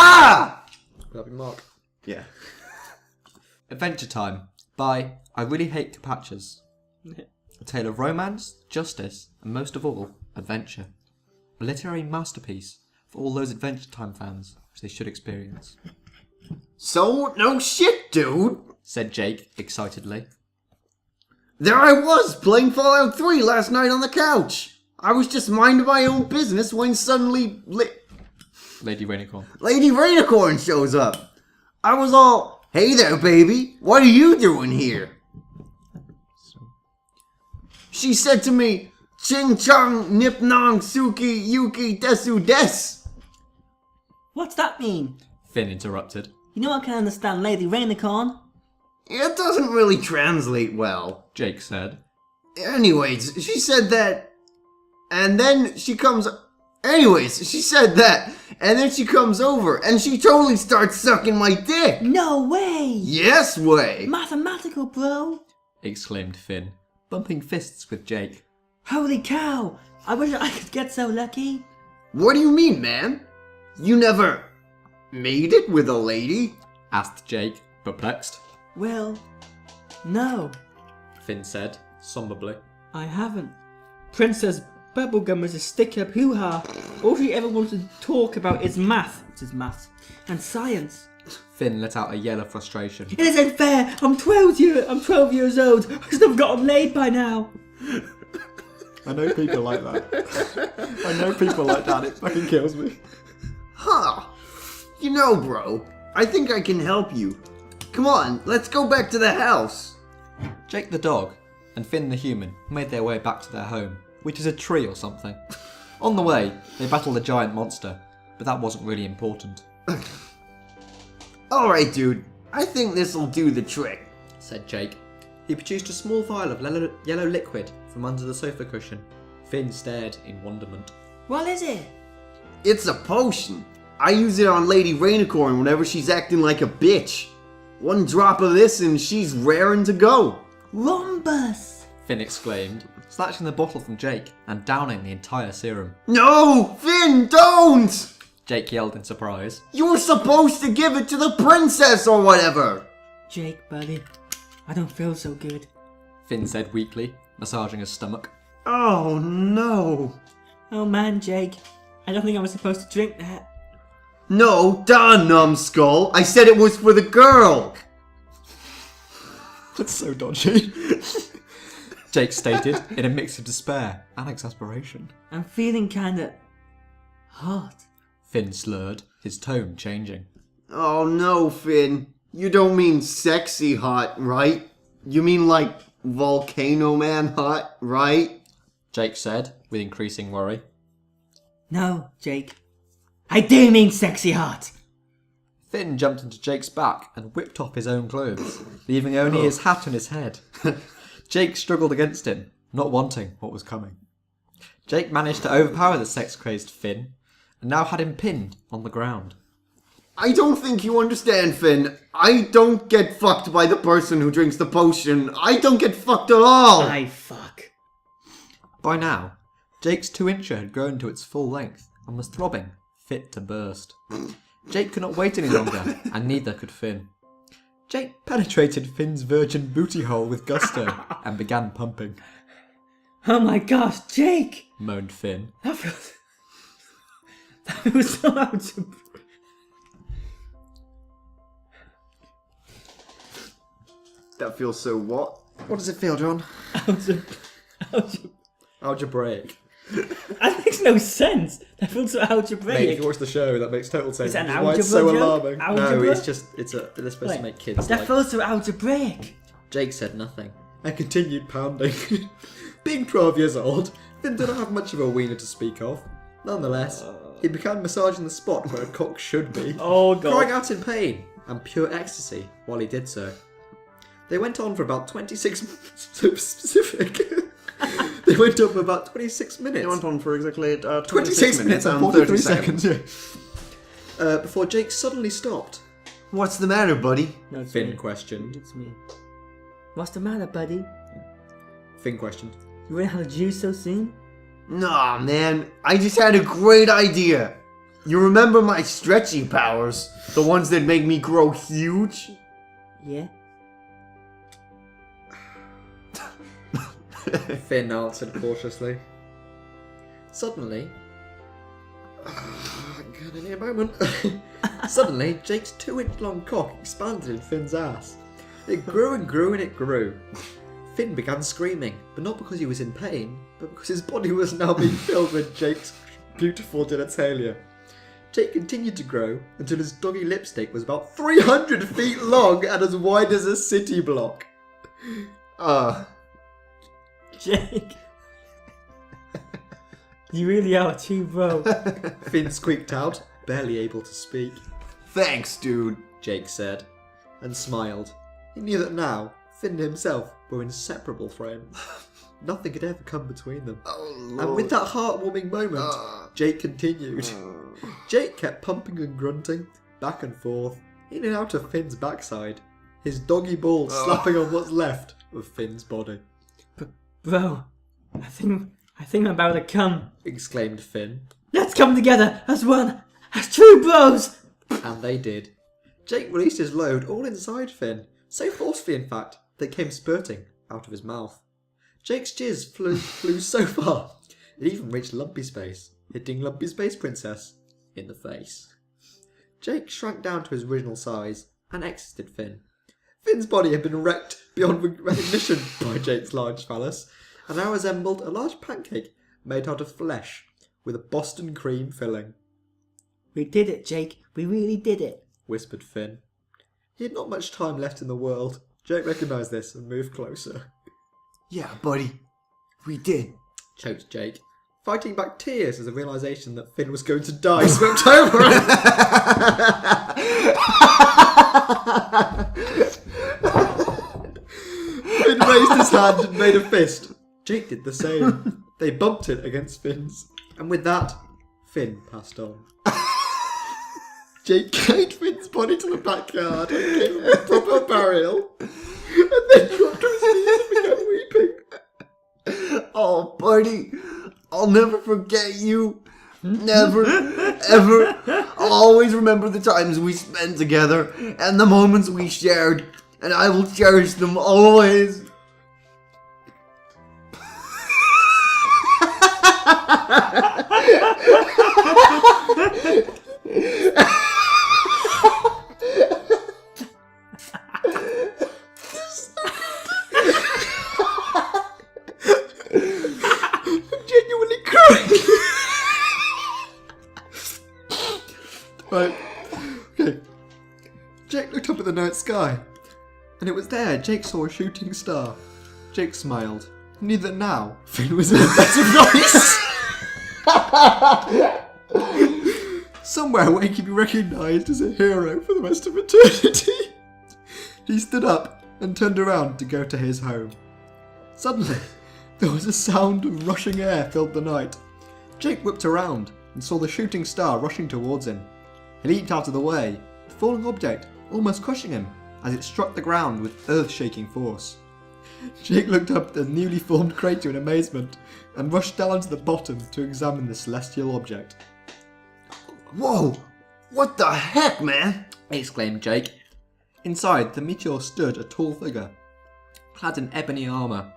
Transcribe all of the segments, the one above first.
Ah! That'd be Mark. Yeah. Adventure Time by I Really Hate Capatchas. A tale of romance, justice, and most of all, adventure. A literary masterpiece for all those Adventure Time fans, which they should experience. So, no shit, dude. Said Jake, excitedly. There I was, playing Fallout 3 last night on the couch. I was just minding my own business when suddenly Lady Rainicorn. Lady Rainicorn shows up. I was all, hey there, baby. What are you doing here? She said to me, Ching Chong Nip Nong Suki Yuki Desu Des. What's that mean? Finn interrupted. You know I can understand Lady Rainicorn. It doesn't really translate well. Jake said. Anyways, she said that, and then she comes... Anyways, she said that, and then she comes over, and she totally starts sucking my dick. No way! Yes way! Mathematical, bro! Exclaimed Finn, bumping fists with Jake. Holy cow! I wish I could get so lucky. What do you mean, man? You never made it with a lady? Asked Jake, perplexed. Well, no, Finn said, somberly. I haven't. Princess Bubblegum is a stick-up hoo-ha. All she ever wanted to talk about is math, and science. Finn let out a yell of frustration. It isn't fair! I'm 12 years old! I should have gotten laid by now! I know people like that. I know people like that. It fucking kills me. Huh. You know, bro, I think I can help you. Come on, let's go back to the house. Jake the dog and Finn the human made their way back to their home, which is a tree or something. On the way, they battled a giant monster, but that wasn't really important. Alright, dude, I think this'll do the trick, said Jake. He produced a small vial of yellow liquid from under the sofa cushion. Finn stared in wonderment. What is it? It's a potion. I use it on Lady Rainicorn whenever she's acting like a bitch. One drop of this and she's raring to go. Rhombus! Finn exclaimed, snatching the bottle from Jake and downing the entire serum. No! Finn, don't! Jake yelled in surprise. You were supposed to give it to the princess or whatever! Jake, buddy, I don't feel so good. Finn said weakly, massaging his stomach. Oh no. Oh man, Jake, I don't think I was supposed to drink that. No, duh, numbskull. I said it was for the girl. That's so dodgy. Jake stated in a mix of despair and exasperation. I'm feeling kinda hot. Finn slurred, his tone changing. Oh no, Finn. You don't mean sexy hot, right? You mean like Volcano Man hot, right? Jake said, with increasing worry. No, Jake. I do mean sexy hot. Finn jumped into Jake's back and whipped off his own clothes, leaving only his hat on his head. Jake struggled against him, not wanting what was coming. Jake managed to overpower the sex-crazed Finn, and now had him pinned on the ground. I don't think you understand, Finn. I don't get fucked by the person who drinks the potion. I don't get fucked at all. I fuck. By now, Jake's 2-incher had grown to its full length and was throbbing, fit to burst. Jake could not wait any longer, and neither could Finn. Jake penetrated Finn's virgin booty hole with gusto and began pumping. Oh my gosh, Jake! Moaned Finn. That feels so out of... That feels so what? What does it feel, John? Algebraic. That makes no sense. That feels so Mate, if algebraic. you watch the show, that makes total sense. Is that an Which is why it's algebra so joke? alarming. Algebra? No, it's they're supposed to make kids That like... feels so algebraic. Jake said nothing. And continued pounding. Being 12 years old, Finn didn't have much of a wiener to speak of. Nonetheless, he began massaging the spot where a cock should be, Oh god. crying out in pain and pure ecstasy while he did so. They went on for about 26 so specific. They went on for about 26 minutes. It went on for exactly 26 minutes and 43 seconds. Yeah. Before Jake suddenly stopped. What's the matter, buddy? No, it's Finn me. questioned. It's me. What's the matter, buddy? Finn questioned. You ran out of juice so soon? Nah, man. I just had a great idea. You remember my stretchy powers? The ones that make me grow huge? Yeah. Finn answered cautiously. Suddenly, gonna need a moment. Suddenly, Jake's 2-inch long cock expanded in Finn's ass. It grew and grew and it grew. Finn began screaming, but not because he was in pain, but because his body was now being filled with Jake's beautiful genitalia. Jake continued to grow until his doggy lipstick was about 300 feet long and as wide as a city block. Jake. You really are too, bro. Finn squeaked out, barely able to speak. Thanks, dude. Jake said, and smiled. He knew that now, Finn and himself were inseparable friends. Nothing could ever come between them. Oh, Lord. And with that heartwarming moment, Jake continued. Jake kept pumping and grunting, back and forth, in and out of Finn's backside, his doggy balls slapping on what's left of Finn's body. Bro, I think I'm about to come. Exclaimed Finn. Let's come together as one, as true bros. And they did. Jake released his load all inside Finn, so forcefully in fact, that it came spurting out of his mouth. Jake's jizz flew so far, it even reached Lumpy Space, hitting Lumpy Space Princess in the face. Jake shrank down to his original size and exited Finn. Finn's body had been wrecked beyond recognition by Jake's large phallus, and now resembled a large pancake made out of flesh with a Boston cream filling. We did it, Jake. We really did it. Whispered Finn. He had not much time left in the world. Jake recognised this and moved closer. Yeah, buddy. We did. Choked Jake, fighting back tears as the realisation that Finn was going to die swept over him. Finn raised his hand and made a fist. Jake did the same. They bumped it against Finn's. And with that, Finn passed on. Jake carried Finn's body to the backyard and gave him a proper burial. And then dropped to his knees and began weeping. Oh, buddy. I'll never forget you. Never, ever. I'll always remember the times we spent together and the moments we shared, and I will cherish them always. Genuinely crying. Right. Okay. Jake looked up at the night sky, and it was there Jake saw a shooting star. Jake smiled. He knew that now Finn was in a better place. Somewhere where he could be recognised as a hero for the rest of eternity. He stood up and turned around to go to his home. Suddenly, there was a sound of rushing air filled the night. Jake whipped around and saw the shooting star rushing towards him. He leaped out of the way, the falling object almost crushing him as it struck the ground with earth-shaking force. Jake looked up at the newly formed crater in amazement and rushed down to the bottom to examine the celestial object. Whoa! What the heck, man? Exclaimed Jake. Inside, the meteor stood a tall figure, clad in ebony armour.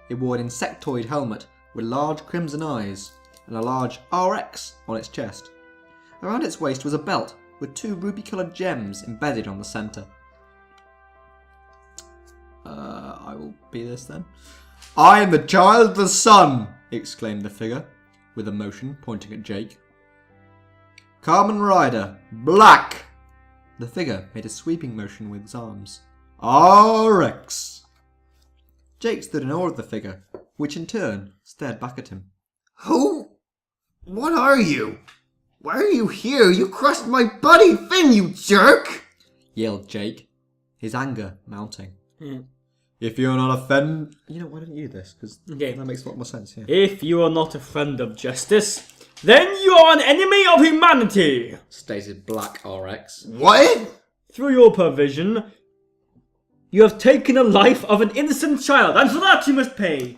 It wore an insectoid helmet with large crimson eyes and a large RX on its chest. Around its waist was a belt with 2 ruby-coloured gems embedded on the centre. I will be this then. I am the child of the sun! Exclaimed the figure, with emotion pointing at Jake. Kamen Rider, black! The figure made a sweeping motion with its arms. RX! Jake stood in awe of the figure, which in turn stared back at him. Who? What are you? Why are you here? You crushed my buddy Finn, you jerk! Yelled Jake, his anger mounting. Yeah. If you're not a fan... You know, why don't you do this? Because Okay. that makes a lot more sense, yeah. If you are not a friend of justice, then you are an enemy of humanity. Stated Black RX. What? Through your perversion, you have taken the life of an innocent child, and for that you must pay.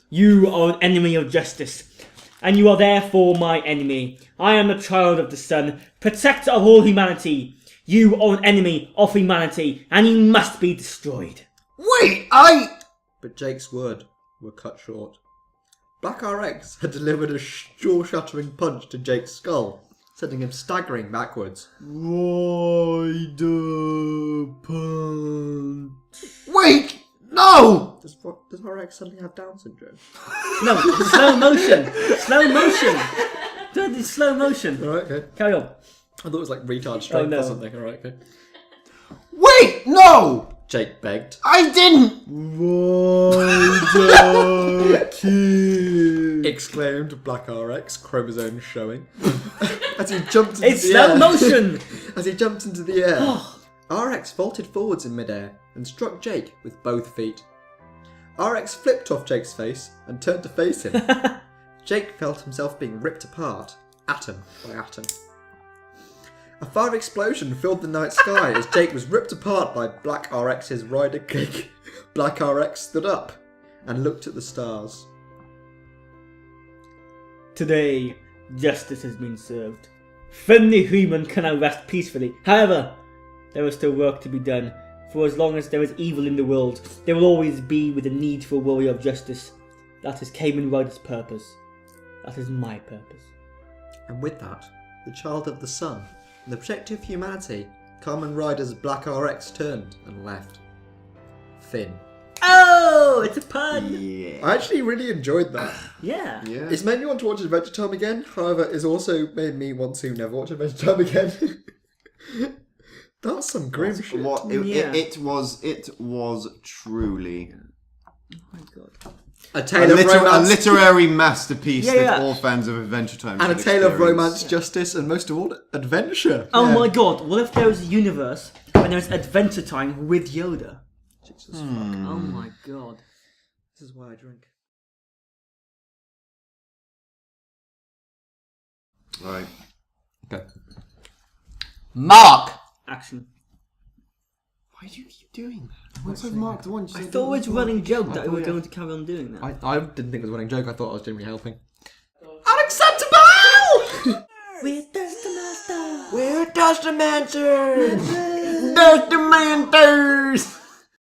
You are an enemy of justice. and you are therefore my enemy. I am the child of the sun, protector of all humanity. You are an enemy of humanity, and you must be destroyed. Wait, But Jake's words were cut short. Black RX had delivered a jaw-shattering punch to Jake's skull, sending him staggering backwards. Rider punch. Wait, no! Does RX suddenly have Down syndrome? No, slow motion. Slow motion. Do it in slow motion. Alright, okay. Carry on. I thought it was like retard strength no. or something. Alright, okay. Wait, no! Jake begged. I didn't! Rider kick. Exclaimed Black RX, chromosomes showing. As he jumped into It's the slow air. motion. As he jumped into the air, RX vaulted forwards in midair and struck Jake with both feet. RX flipped off Jake's face and turned to face him. Jake felt himself being ripped apart, atom by atom. A fire explosion filled the night sky as Jake was ripped apart by Black RX's rider kick. Black RX stood up and looked at the stars. Today, justice has been served. Friendly human can now rest peacefully. However, there is still work to be done. For as long as there is evil in the world, there will always be with a need for a warrior of justice. That is Kamen Rider's purpose. That is my purpose. And with that, the child of the sun, and the protector of humanity, Kamen Rider's Black RX turned and left. Finn. Oh, it's a pun. Yeah. I actually really enjoyed that. Yeah. Yeah. It's made me want to watch Adventure Time again, however, it's also made me want to never watch Adventure Time again. That's some grim shit. It was truly Oh my god. A tale of a romance, literary masterpiece Yeah, that yeah. all fans of Adventure Time and a should tale of experience. romance, justice, and most of all, adventure. Oh Yeah. my god, what if there was a universe when there's Adventure Time with Yoda? Jesus Oh my god. This is why I drink. Right. Okay. Mark! Action. Why do you keep doing that? Once I've marked one, I thought it was a running joke that we were going to carry on doing that. I didn't think it was a running joke, I thought I was genuinely helping. Unacceptable! We're Dusty Master! We're Dustermancers! Dusty Manters!